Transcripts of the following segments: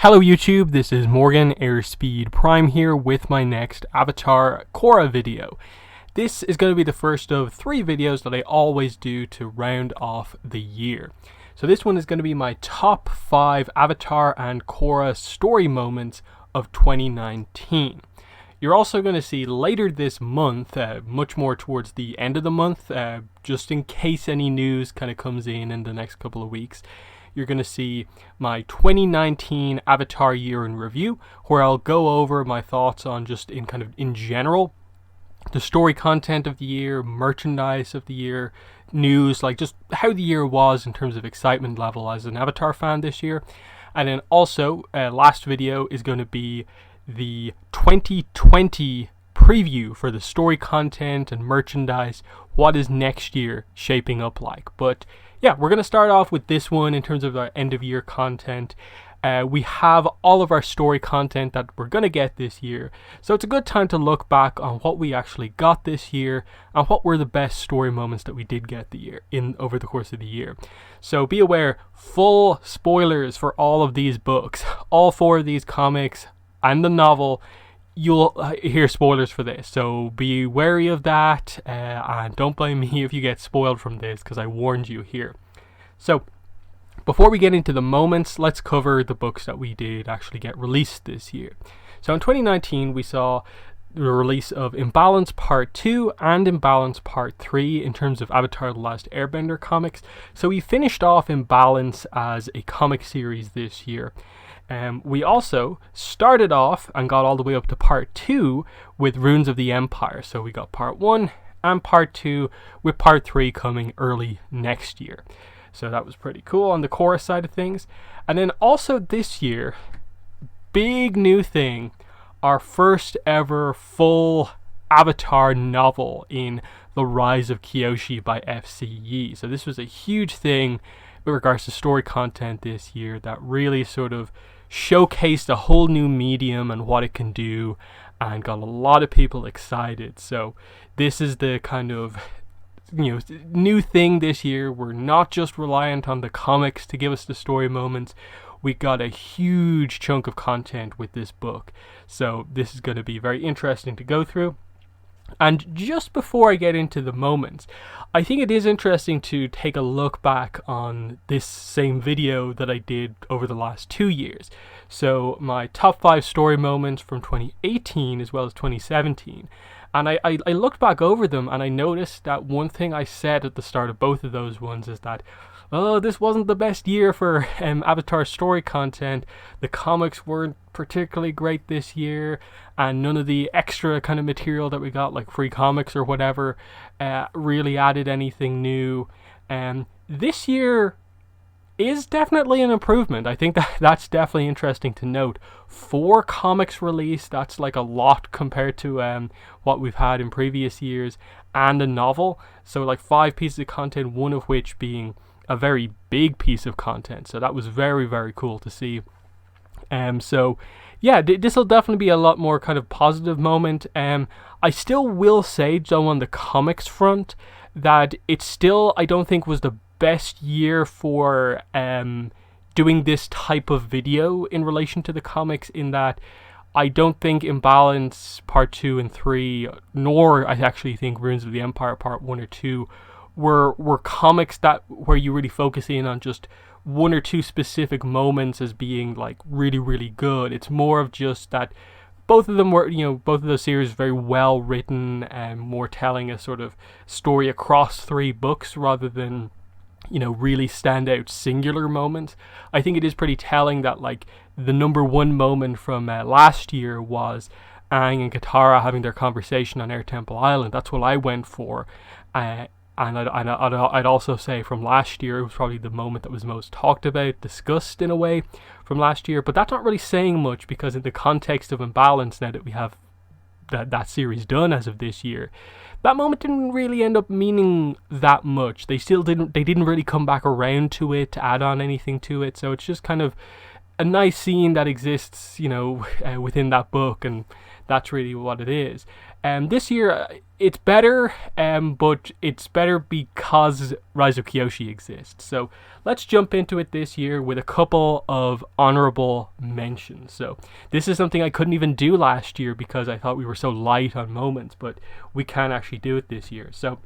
Hello YouTube, this is Morgan Airspeed Prime here with my next Avatar Korra video. This is going to be the first of 3 videos that I always do to round off the year. So this one is going to be my top 5 Avatar and Korra story moments of 2019. You're also going to see later this month, much more towards the end of the month, just in case any news kind of comes in the next couple of weeks, you're going to see my 2019 Avatar year in review, where I'll go over my thoughts on just in general, the story content of the year, merchandise of the year, news, like just how the year was in terms of excitement level as an Avatar fan this year. And then also, last video is going to be the 2020 preview for the story content and merchandise. What is next year shaping up like? But yeah, we're going to start off with this one in terms of our end of year content. We have all of our story content that we're going to get this year. So it's a good time to look back on what we actually got this year and what were the best story moments that we did get over the course of the year. So be aware, full spoilers for all of these books, all 4 of these comics and the novel. You'll hear spoilers for this, so be wary of that, and don't blame me if you get spoiled from this, because I warned you here. So, before we get into the moments, let's cover the books that we did actually get released this year. So in 2019, we saw the release of Imbalance Part 2 and Imbalance Part 3 in terms of Avatar The Last Airbender comics. So we finished off Imbalance as a comic series this year. We also started off and got all the way up to Part 2 with Runes of the Empire. So we got Part 1 and Part 2, with Part 3 coming early next year. So that was pretty cool on the Korra side of things. And then also this year, big new thing, our first ever full Avatar novel in The Rise of Kyoshi by FCE. So this was a huge thing with regards to story content this year that really sort of showcased a whole new medium and what it can do, and got a lot of people excited. So this is the kind of new thing this year. We're not just reliant on the comics to give us the story moments. We got a huge chunk of content with this book, so this is going to be very interesting to go through. And just before I get into the moments, I think it is interesting to take a look back on this same video that I did over the last 2 years. So my top 5 story moments from 2018 as well as 2017. And I looked back over them, and I noticed that one thing I said at the start of both of those ones is that, oh, this wasn't the best year for Avatar story content. The comics weren't particularly great this year, and none of the extra kind of material that we got, like free comics or whatever, really added anything new. This year is definitely an improvement. I think that's definitely interesting to note. 4 comics released, that's like a lot compared to what we've had in previous years, and a novel. So like 5 pieces of content, one of which being a very big piece of content. So that was very, very cool to see. So yeah, this will definitely be a lot more kind of positive moment. I still will say, though, on the comics front, that it still, I don't think, was the best year for doing this type of video in relation to the comics, in that I don't think Imbalance Part 2 and 3, nor I actually think Runes of the Empire Part 1 or 2 were comics that where you really focus in on just 1 or 2 specific moments as being like really, really good. It's more of just that both of them were, both of those series very well written and more telling a sort of story across 3 books rather than really stand out singular moments. I think it is pretty telling that like the number 1 moment from last year was Aang and Katara having their conversation on Air Temple Island. That's what I went for. And I'd also say from last year, it was probably the moment that was most talked about, discussed in a way from last year. But that's not really saying much, because in the context of Imbalance, now that we have that series done as of this year, that moment didn't really end up meaning that much. They didn't really come back around to it to add on anything to it. So it's just kind of a nice scene that exists, within that book, and that's really what it is. This year, it's better, but it's better because Rise of Kyoshi exists. So let's jump into it this year with a couple of honorable mentions. So this is something I couldn't even do last year because I thought we were so light on moments, but we can actually do it this year. So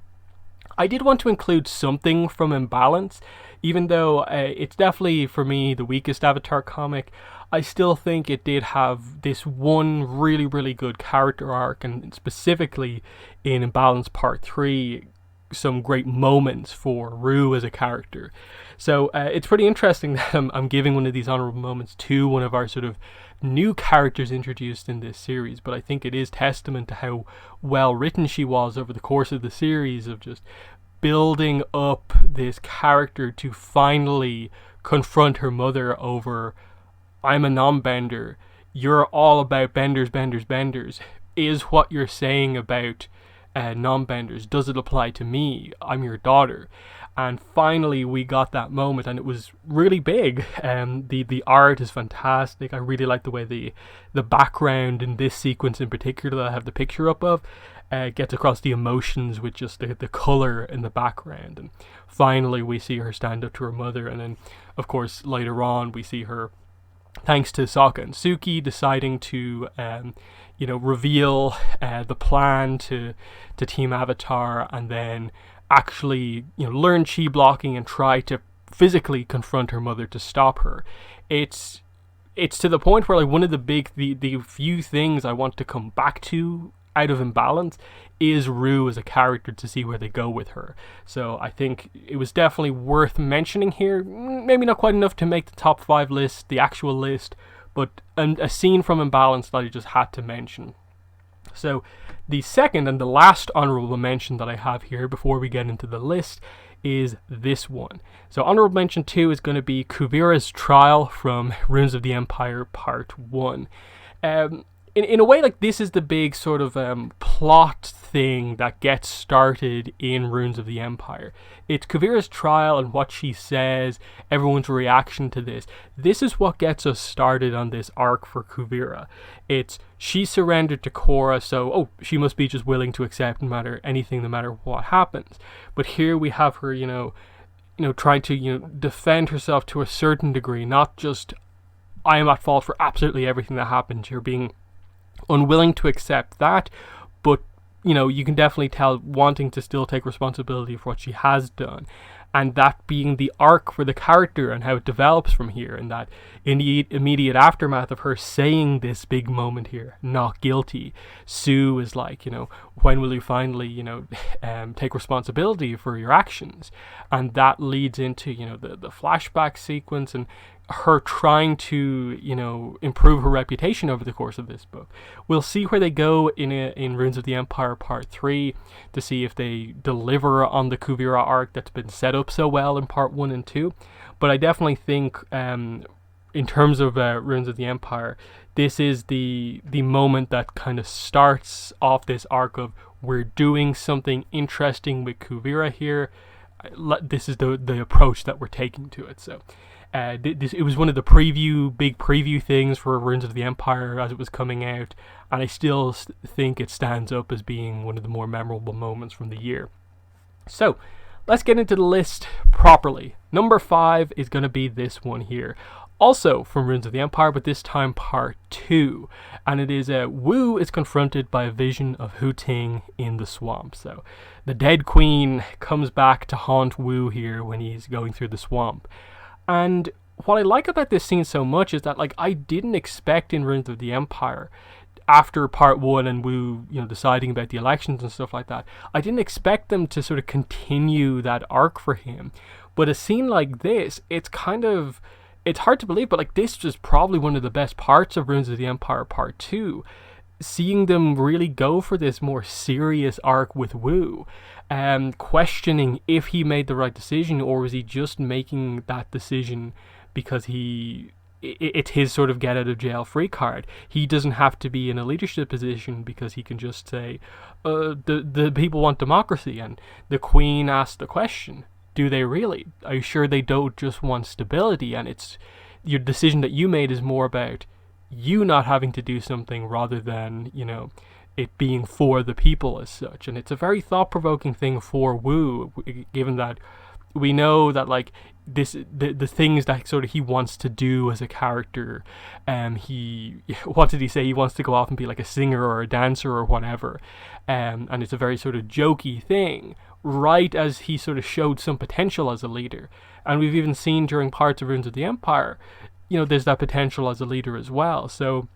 I did want to include something from Imbalance, even though it's definitely, for me, the weakest Avatar comic. I still think it did have this one really, really good character arc, and specifically in Imbalance Part 3, some great moments for Rue as a character. So it's pretty interesting that I'm giving one of these honorable moments to one of our sort of new characters introduced in this series, but I think it is testament to how well written she was over the course of the series, of just building up this character to finally confront her mother over, I'm a non-bender, you're all about benders, benders, benders. Is what you're saying about non-benders, does it apply to me? I'm your daughter. And finally we got that moment, and it was really big. The art is fantastic. I really like the way the background in this sequence in particular that I have the picture up of gets across the emotions with just the colour in the background. And finally we see her stand up to her mother, and then of course later on we see her, thanks to Sokka and Suki, deciding to reveal the plan to Team Avatar, and then actually learn chi blocking and try to physically confront her mother to stop her. It's to the point where, like, one of the few things I want to come back to out of Imbalance is Rue as a character, to see where they go with her. So I think it was definitely worth mentioning here. Maybe not quite enough to make the top 5 list, the actual list, but a scene from Imbalance that I just had to mention. So the second and the last honorable mention that I have here before we get into the list is this one. So honorable mention 2 is going to be Kuvira's trial from Runes of the Empire Part 1. In a way, like, this is the big sort of plot thing that gets started in Runes of the Empire. It's Kuvira's trial and what she says, everyone's reaction to this. This is what gets us started on this arc for Kuvira. It's, she surrendered to Korra, so she must be just willing to accept no matter what happens. But here we have her, trying to defend herself to a certain degree, not just I am at fault for absolutely everything that happened. You're being unwilling to accept that, but you can definitely tell wanting to still take responsibility for what she has done, and that being the arc for the character and how it develops from here. And that in the immediate aftermath of her saying this big moment here, not guilty, Sue is like, when will you finally take responsibility for your actions? And that leads into the flashback sequence and her trying to improve her reputation over the course of this book. We'll see where they go in Runes of the Empire Part 3 to see if they deliver on the Kuvira arc that's been set up so well in Part 1 and 2. But I definitely think in terms of Runes of the Empire, this is the moment that kind of starts off this arc of, we're doing something interesting with Kuvira here. This is the approach that we're taking to it. So it was one of the big preview things for Runes of the Empire as it was coming out, and I still think it stands up as being one of the more memorable moments from the year. So let's get into the list properly. Number 5 is going to be this one here, also from Runes of the Empire, but this time Part 2, and it is Wu is confronted by a vision of Hu Ting in the swamp. So the dead queen comes back to haunt Wu here when he's going through the swamp. And what I like about this scene so much is that, like, I didn't expect in Runes of the Empire, after Part 1 and Wu, deciding about the elections and stuff like that, I didn't expect them to sort of continue that arc for him. But a scene like this, it's hard to believe, but like, this was probably one of the best parts of Runes of the Empire Part 2. Seeing them really go for this more serious arc with Wu, questioning if he made the right decision, or was he just making that decision because it's his sort of get out of jail free card. He doesn't have to be in a leadership position because he can just say, the people want democracy, and the queen asked the question, do they really? Are you sure they don't just want stability? And it's your decision that you made is more about you not having to do something rather than, it being for the people as such. And it's a very thought-provoking thing for Wu, given that we know that like the things that sort of he wants to do as a character, what did he say, he wants to go off and be like a singer or a dancer or whatever, and it's a very sort of jokey thing, right as he sort of showed some potential as a leader. And we've even seen during parts of Ruins of the Empire, there's that potential as a leader as well. So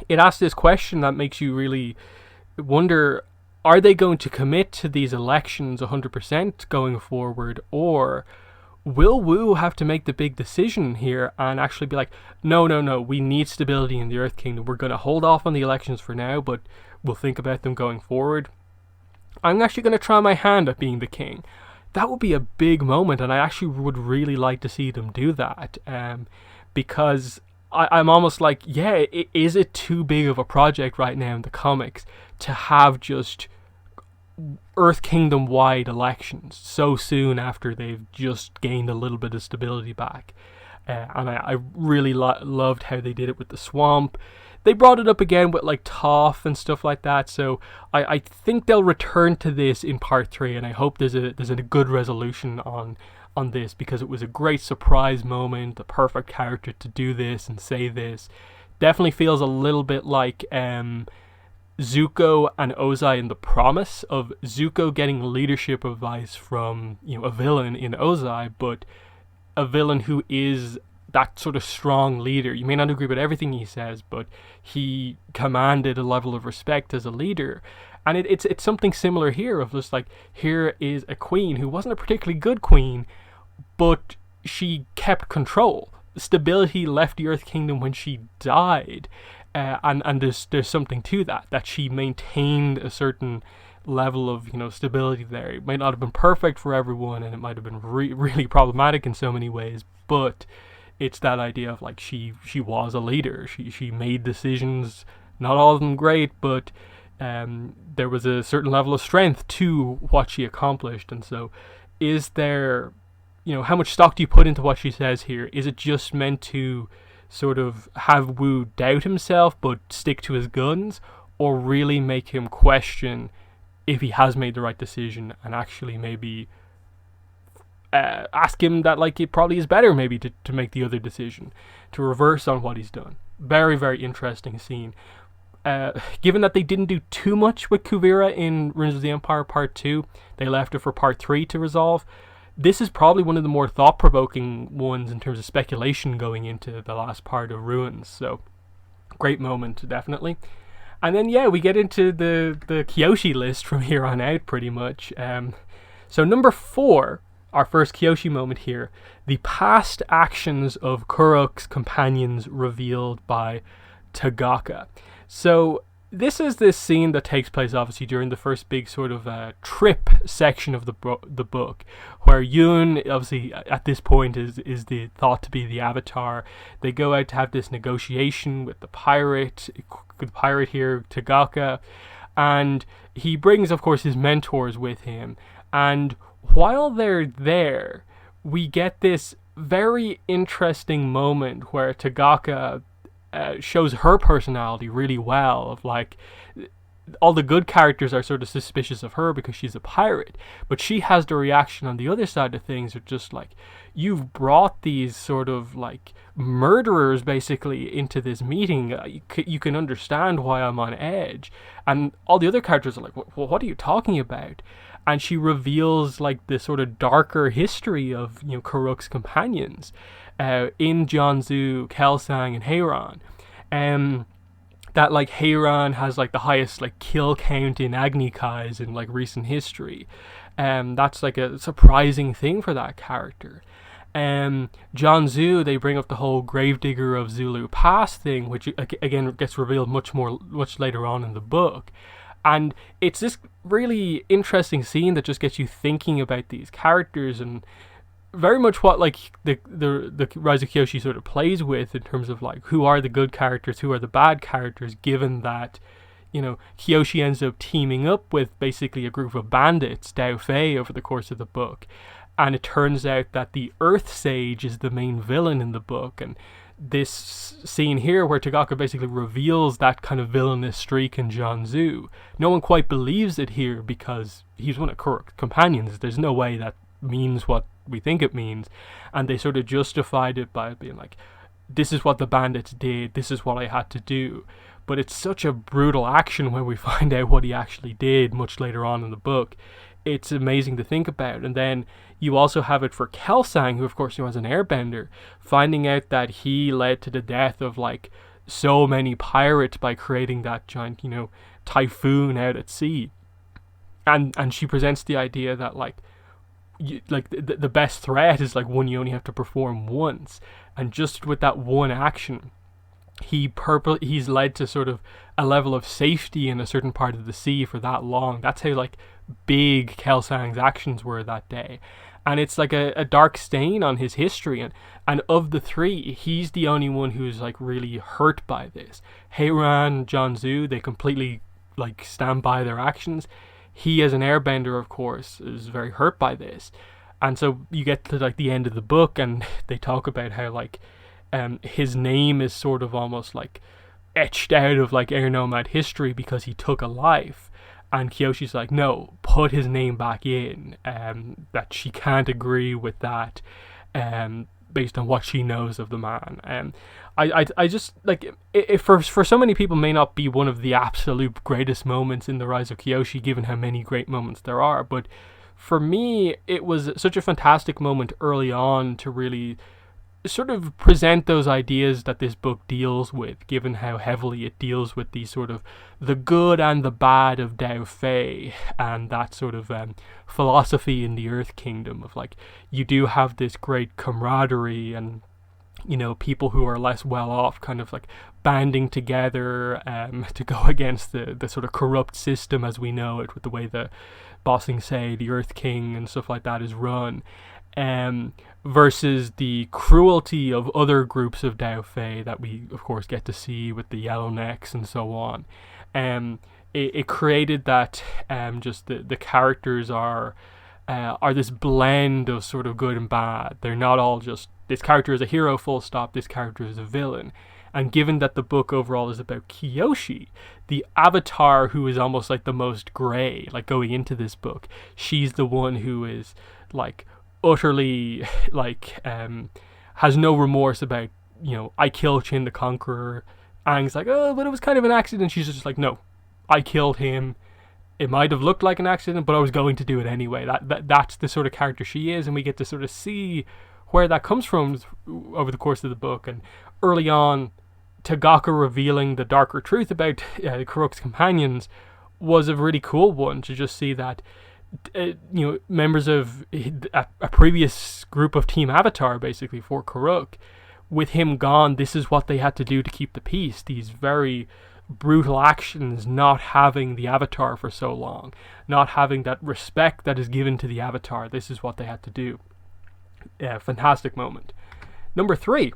it asks this question that makes you really wonder, are they going to commit to these elections 100% going forward, or will Wu have to make the big decision here and actually be like, no, we need stability in the Earth Kingdom. We're going to hold off on the elections for now, but we'll think about them going forward. I'm actually going to try my hand at being the king. That would be a big moment, and I actually would really like to see them do that, because I'm almost like, is it too big of a project right now in the comics to have just Earth Kingdom wide elections so soon after they've just gained a little bit of stability back? And I really loved how they did it with the swamp. They brought it up again with like Toph and stuff like that, so I think they'll return to this in part 3, and I hope there's a good resolution on this, because it was a great surprise moment, the perfect character to do this and say this. Definitely feels a little bit like Zuko and Ozai in The Promise, of Zuko getting leadership advice from a villain in Ozai, but a villain who is that sort of strong leader. You may not agree with everything he says, but he commanded a level of respect as a leader. And it's something similar here, of just like, here is a queen who wasn't a particularly good queen, but she kept control. Stability left the Earth Kingdom when she died, and there's something to that she maintained a certain level of stability there. It might not have been perfect for everyone, and it might have been really problematic in so many ways, but it's that idea of like she was a leader. She made decisions, not all of them great, but there was a certain level of strength to what she accomplished. And so is there, how much stock do you put into what she says here? Is it just meant to sort of have Wu doubt himself but stick to his guns, or really make him question if he has made the right decision, and actually maybe ask him that like it probably is better maybe to make the other decision, to reverse on what he's done? Very, very interesting scene. Given that they didn't do too much with Kuvira in Ruins of the Empire Part 2, they left it for Part 3 to resolve. This is probably one of the more thought-provoking ones in terms of speculation going into the last part of Ruins. So, great moment, definitely. And then, we get into the Kyoshi list from here on out, pretty much. So, number 4, our first Kyoshi moment here, the past actions of Kuruk's companions revealed by Tagaka. So this is this scene that takes place obviously during the first big sort of trip section of the book, where Yoon obviously at this point is the thought to be the Avatar. They go out to have this negotiation with the pirate here, Tagaka, and he brings of course his mentors with him. And while they're there, we get this very interesting moment where Tagaka shows her personality really well, of like, all the good characters are sort of suspicious of her because she's a pirate, but she has the reaction on the other side of things of just like, you've brought these sort of like murderers basically into this meeting, you can understand why I'm on edge. And all the other characters are like, what are you talking about? And she reveals like the sort of darker history of Kuruk's companions in Jianzhu, Kelsang, and Heiran. That like Heiran has like the highest like kill count in Agni Kais in like recent history. That's like a surprising thing for that character. Jianzhu, they bring up the whole Gravedigger of Zulu Pass thing, which again gets revealed much later on in the book. And it's this really interesting scene that just gets you thinking about these characters, and very much what like the Rise of Kyoshi sort of plays with in terms of like who are the good characters, who are the bad characters, given that Kyoshi ends up teaming up with basically a group of bandits, Dao Fei, over the course of the book. and it turns out that the Earth Sage is the main villain in the book. And this scene here where Tagaka basically reveals that kind of villainous streak in Jianzhu, no one quite believes it here because he's one of Korra's companions. There's no way that means what we think it means, and they sort of justified it by being like, this is what the bandits did, this is what I had to do. But it's such a brutal action when we find out what he actually did much later on in the book. It's amazing to think about. And then you also have it for Kelsang, who of course was an airbender, finding out that he led to the death of like so many pirates by creating that giant, typhoon out at sea. And she presents the idea that the best threat is like one you only have to perform once. And just with that one action, he's led to sort of a level of safety in a certain part of the sea for that long. That's how like big Kelsang's actions were that day. And it's like a dark stain on his history, and of the three, he's the only one who's like really hurt by this. Heiran, Jianzhu, they completely like stand by their actions. He, as an airbender, of course, is very hurt by this. And so you get to like the end of the book, and they talk about how like his name is sort of almost like etched out of like Air Nomad history because he took a life. And Kyoshi's like, no, put his name back in. That she can't agree with that, based on what she knows of the man. I just like it for so many people may not be one of the absolute greatest moments in the Rise of Kyoshi, given how many great moments there are. But for me, it was such a fantastic moment early on to really sort of present those ideas that this book deals with, given how heavily it deals with these sort of the good and the bad of Dao Fei, and that sort of philosophy in the Earth Kingdom of like, you do have this great camaraderie, and people who are less well off kind of like banding together to go against the sort of corrupt system as we know it, with the way the Bossing Say, the Earth King and stuff like that is run. Versus the cruelty of other groups of Dao Fei that we, of course, get to see with the Yellow Necks and so on. It created that just the characters are this blend of sort of good and bad. They're not all just, this character is a hero, full stop, this character is a villain. And given that the book overall is about Kyoshi, the avatar who is almost like the most grey, like going into this book, she's the one who is like utterly like has no remorse about, I killed Chin the Conqueror. Aang's like, oh, but it was kind of an accident. She's just like, no, I killed him. It might have looked like an accident, but I was going to do it anyway. That's the sort of character she is, and we get to sort of see where that comes from over the course of the book. And early on, Tagaka revealing the darker truth about Kuruk's companions was a really cool one, to just see that members of a previous group of Team Avatar, basically, for Kuruk, with him gone, this is what they had to do to keep the peace. These very brutal actions, not having the Avatar for so long, not having that respect that is given to the Avatar. This is what they had to do. Yeah, fantastic moment. Number 3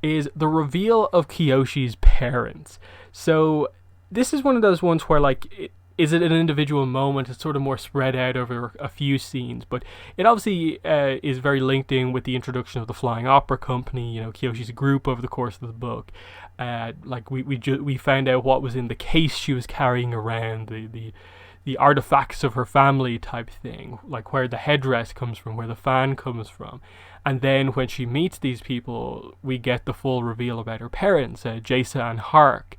is the reveal of Kyoshi's parents. So this is one of those ones where like, is it an individual moment? It's sort of more spread out over a few scenes, but it obviously is very linked in with the introduction of the Flying Opera Company, Kyoshi's group over the course of the book. Like we found out what was in the case she was carrying around, the artifacts of her family type thing, like where the headdress comes from, where the fan comes from. And then when she meets these people, we get the full reveal about her parents, Jasa and Hark.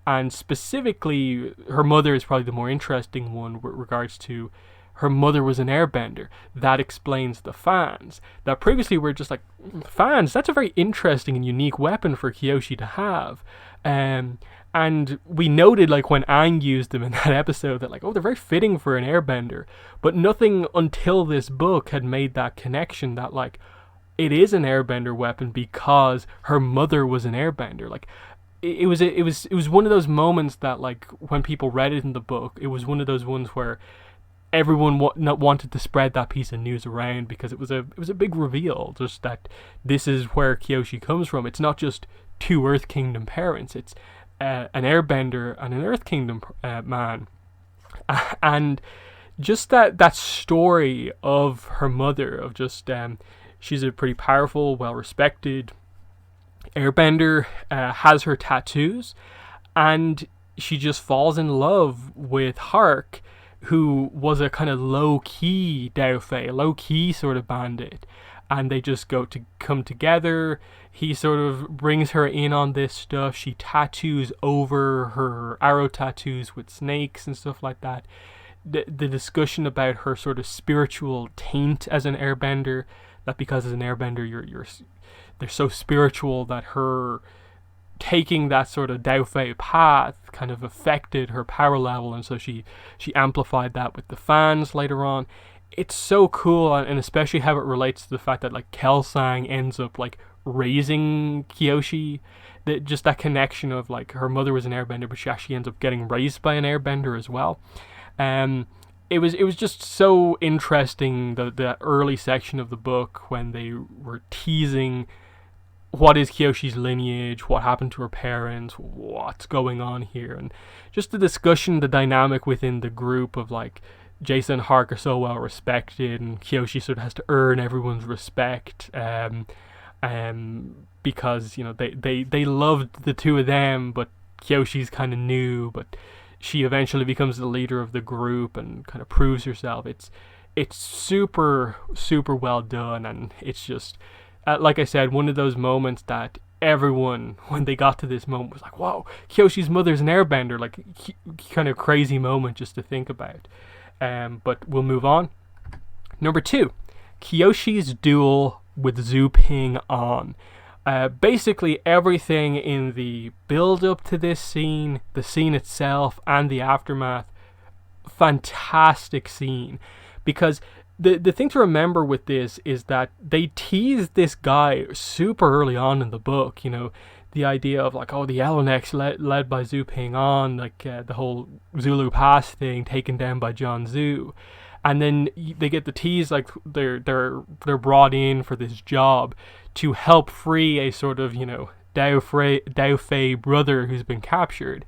And specifically, her mother is probably the more interesting one with regards to her mother was an airbender. That explains the fans. That previously were just like, fans, that's a very interesting and unique weapon for Kyoshi to have. And we noted, like, when Aang used them in that episode, that like, oh, they're very fitting for an airbender. But nothing until this book had made that connection that like, it is an airbender weapon because her mother was an airbender. Like, it was one of those moments that, like, when people read it in the book, it was one of those ones where everyone wanted to spread that piece of news around, because it was a big reveal, just that this is where Kyoshi comes from. It's not just two Earth Kingdom parents, it's an airbender and an Earth Kingdom man. And just that story of her mother, of just she's a pretty powerful, well respected airbender, has her tattoos, and she just falls in love with Hark, who was a kind of low-key Daofei, low-key sort of bandit. And they just come together. He sort of brings her in on this stuff. She tattoos over her arrow tattoos with snakes and stuff like that. The discussion about her sort of spiritual taint as an airbender, that because as an airbender they're so spiritual that her taking that sort of Daofei path kind of affected her power level, and so she amplified that with the fans later on. It's so cool, and especially how it relates to the fact that like Kelsang ends up like raising Kyoshi. Just that connection of like her mother was an airbender, but she actually ends up getting raised by an airbender as well. It was just so interesting, the early section of the book when they were teasing what is Kyoshi's lineage, what happened to her parents, what's going on here, and just the discussion, the dynamic within the group of like Jason and Hark are so well respected, and Kyoshi sort of has to earn everyone's respect, because you know they loved the two of them, but Kyoshi's kind of new, but she eventually becomes the leader of the group and kind of proves herself. It's super well done, and it's just like I said, one of those moments that everyone, when they got to this moment, was like, "Whoa, Kyoshi's mother's an airbender!" Like, kind of crazy moment just to think about. But we'll move on. Number 2, Kyoshi's duel with Zhu Ping An. Basically everything in the build-up to this scene, the scene itself, and the aftermath, fantastic scene. Because the thing to remember with this is that they teased this guy super early on in the book, you know, the idea of like, oh, the Ellenex led by Zhu Ping An, like the whole Zulu Pass thing taken down by John Zhu, and then they get the tease like they're brought in for this job to help free a sort of, you know, Daofei brother who's been captured,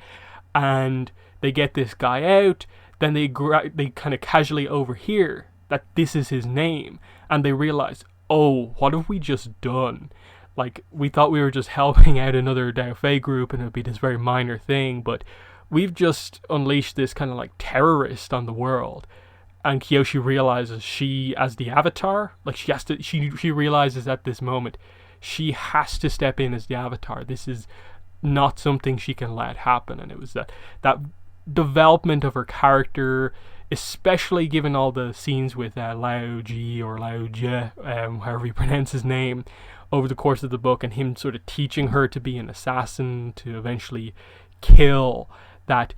and they get this guy out. Then they kind of casually overhear that this is his name, and they realize, oh, what have we just done? Like, we thought we were just helping out another Daofei group and it would be this very minor thing, but we've just unleashed this kind of like terrorist on the world. And Kyoshi realizes she, as the Avatar, like she realizes at this moment, she has to step in as the Avatar. This is not something she can let happen. And it was that development of her character, especially given all the scenes with Lao Ji or Lao Je, however you pronounce his name, over the course of the book, and him sort of teaching her to be an assassin, to eventually kill, that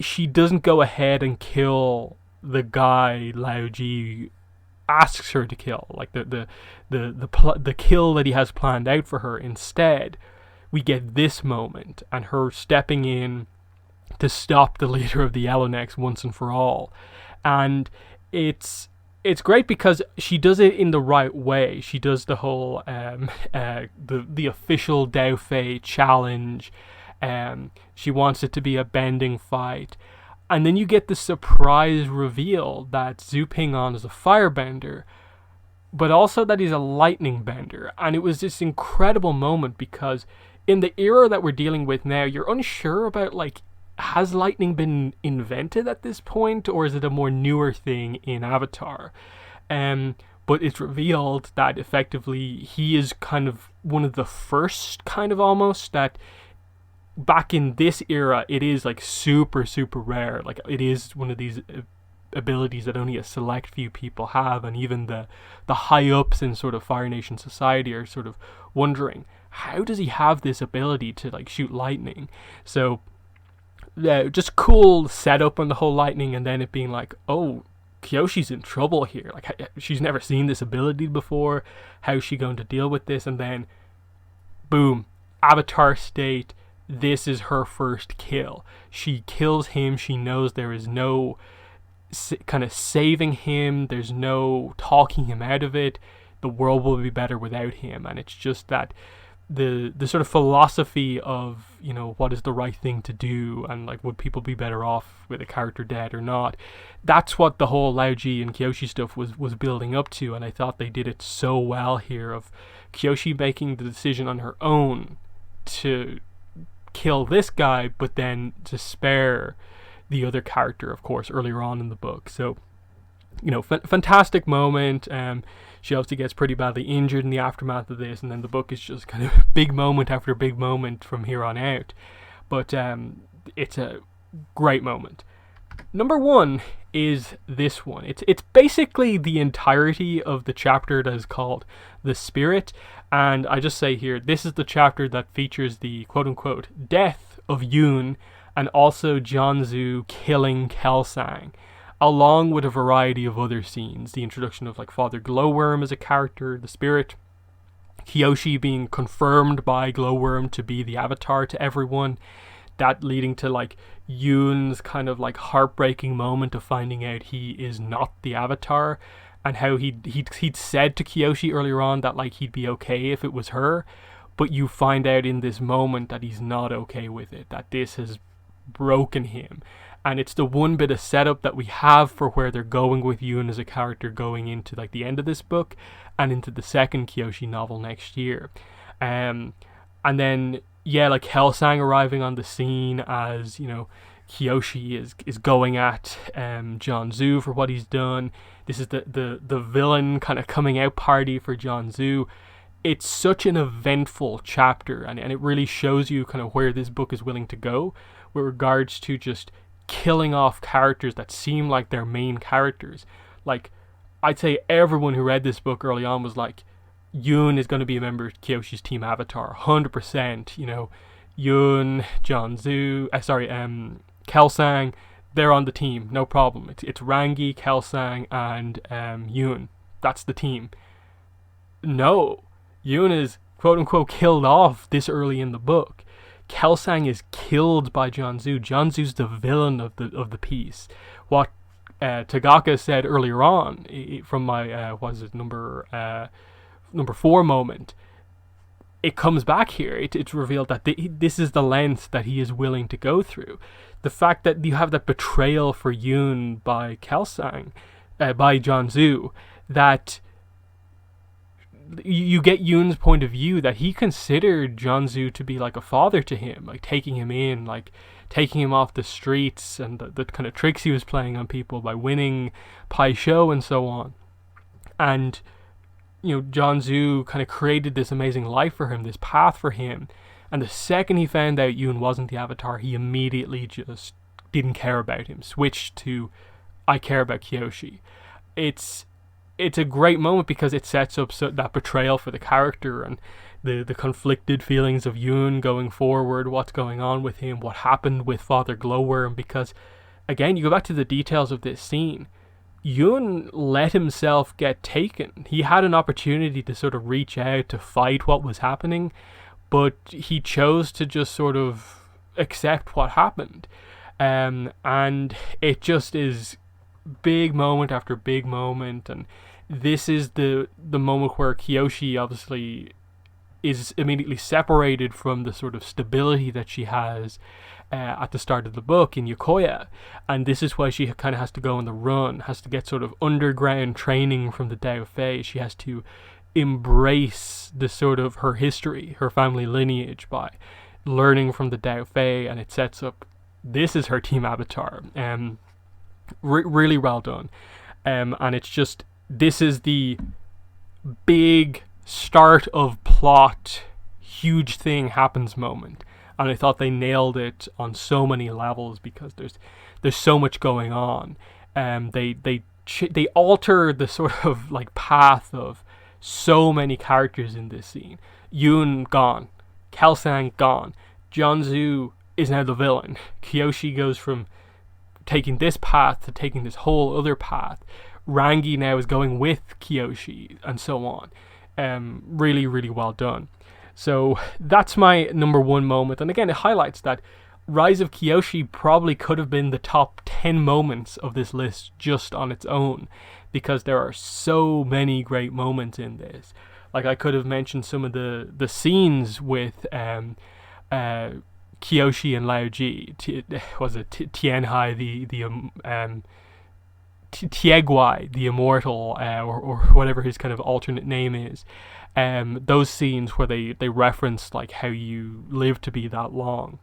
she doesn't go ahead and kill the guy Lao Ji asks her to kill, like the kill that he has planned out for her. Instead, we get this moment and her stepping in to stop the leader of the Ellenex once and for all. And it's great because she does it in the right way. She does the whole the official Daofei challenge. She wants it to be a bending fight. And then you get the surprise reveal that Zhu Ping An is a firebender, but also that he's a lightning bender. And it was this incredible moment because in the era that we're dealing with now, you're unsure about, like, has lightning been invented at this point, or is it a more newer thing in Avatar? But it's revealed that effectively he is kind of one of the first, kind of almost, that back in this era it is like super rare. Like, it is one of these abilities that only a select few people have, and even the high ups in sort of Fire Nation society are sort of wondering, how does he have this ability to like shoot lightning? So just cool setup on the whole lightning, and then it being like, oh, Kyoshi's in trouble here. Like, she's never seen this ability before. How's she going to deal with this? And then, boom, Avatar state. This is her first kill. She kills him. She knows there is no kind of saving him. There's no talking him out of it. The world will be better without him. And it's just that the sort of philosophy of, you know, what is the right thing to do, and like, would people be better off with a character dead or not. That's what the whole Laoji and Kyoshi stuff was building up to, and I thought they did it so well here, of Kyoshi making the decision on her own to kill this guy, but then to spare the other character, of course, earlier on in the book. So, you know, fantastic moment. She obviously gets pretty badly injured in the aftermath of this, and then the book is just kind of big moment after big moment from here on out. But it's a great moment. Number one is this one. It's basically the entirety of the chapter that is called The Spirit, and I just say here, this is the chapter that features the quote-unquote death of Yoon, and also Jianzhu killing Kelsang, along with a variety of other scenes. The introduction of like Father Glowworm as a character, the spirit, Kyoshi being confirmed by Glowworm to be the avatar to everyone, that leading to like Yoon's kind of like heartbreaking moment of finding out he is not the avatar, and how he'd said to Kyoshi earlier on that like he'd be okay if it was her, but you find out in this moment that he's not okay with it, that this has broken him. And it's the one bit of setup that we have for where they're going with Yoon as a character going into like the end of this book and into the second Kyoshi novel next year. And then, yeah, like Hellsang arriving on the scene as, you know, Kyoshi is going at Jianzhu for what he's done. This is the villain kind of coming out party for Jianzhu. It's such an eventful chapter, and it really shows you kind of where this book is willing to go with regards to just killing off characters that seem like they're main characters. Like, I'd say everyone who read this book early on was like, Yoon is going to be a member of Kyoshi's team Avatar, 100%. You know, Yoon, Jianzhu, Kelsang, they're on the team, no problem. It's Rangi, Kelsang, and Yoon. That's the team. No, Yoon is quote-unquote killed off this early in the book. Kelsang is killed by Jianzhu. Jianzhu's the villain of the piece. What Tagaka said earlier on from my number 4 moment, it comes back here. It's revealed that this is the length that he is willing to go through. The fact that you have that betrayal for Yoon by Kelsang, by Jianzhu, that you get Yoon's point of view, that he considered Jianzhu to be like a father to him, like taking him in, like taking him off the streets, and the kind of tricks he was playing on people by winning Pai Sho and so on. And, you know, Jianzhu kind of created this amazing life for him, this path for him. And the second he found out Yoon wasn't the avatar, he immediately just didn't care about him, switched to, I care about Kyoshi. It's a great moment because it sets up that betrayal for the character, and the conflicted feelings of Yoon going forward, what's going on with him, what happened with Father Glowworm. Because, again, you go back to the details of this scene, Yoon let himself get taken. He had an opportunity to sort of reach out to fight what was happening, but he chose to just sort of accept what happened. And it just is big moment after big moment, and this is the moment where Kyoshi obviously is immediately separated from the sort of stability that she has at the start of the book in Yokoya, and this is why she kind of has to go on the run, has to get sort of underground training from the Dao Fei. She has to embrace the sort of her history, her family lineage, by learning from the Dao Fei, and it sets up, this is her team avatar. Really well done. And it's just, this is the big start of plot, huge thing happens moment, and I thought they nailed it on so many levels because there's so much going on. They alter the sort of like path of so many characters in this scene. Yoon gone, Kelsang gone, Jianzhu is now the villain. Kyoshi goes from taking this path to taking this whole other path. Rangi now is going with Kyoshi, and so on. Really, really well done. So that's my number 1 moment. And again, it highlights that Rise of Kyoshi probably could have been the top 10 moments of this list just on its own, because there are so many great moments in this. Like, I could have mentioned some of the scenes with Kyoshi and Lao Ji. Was it Tianhai, Tieguai, the immortal, or whatever his kind of alternate name is. Those scenes where they reference like how you live to be that long.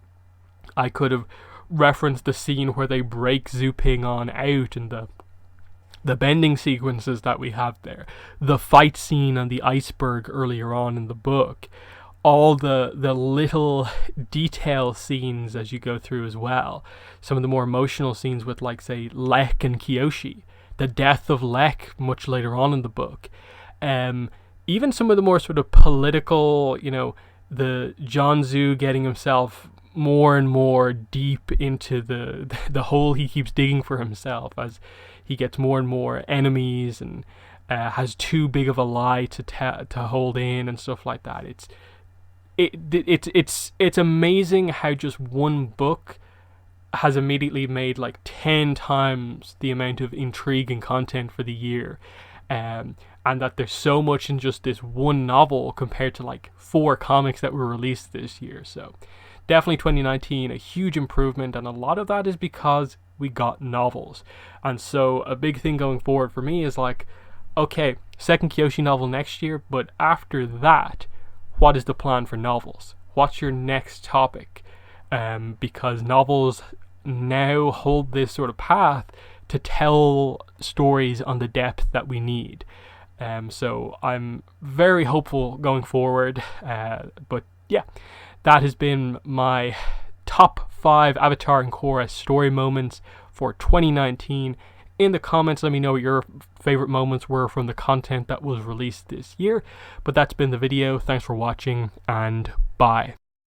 I could have referenced the scene where they break Zuping on out, and the bending sequences that we have there, the fight scene on the iceberg earlier on in the book, all the little detail scenes as you go through as well. Some of the more emotional scenes with, like, say, Lek and Kyoshi, the death of Lek much later on in the book. Even some of the more sort of political, the Jianzhu getting himself more and more deep into the hole he keeps digging for himself as he gets more and more enemies and has too big of a lie to hold in and stuff like that. It's amazing how just one book has immediately made like 10 times the amount of intrigue and content for the year, and that there's so much in just this one novel compared to like 4 comics that were released this year. So definitely 2019, a huge improvement, and a lot of that is because we got novels. And so a big thing going forward for me is like, okay, second Kyoshi novel next year, but after that, what is the plan for novels? What's your next topic? Because novels now hold this sort of path to tell stories on the depth that we need. So I'm very hopeful going forward. But yeah, that has been my top 5 Avatar and Korra story moments for 2019. In the comments, let me know what your favorite moments were from the content that was released this year. But that's been the video. Thanks for watching, and bye.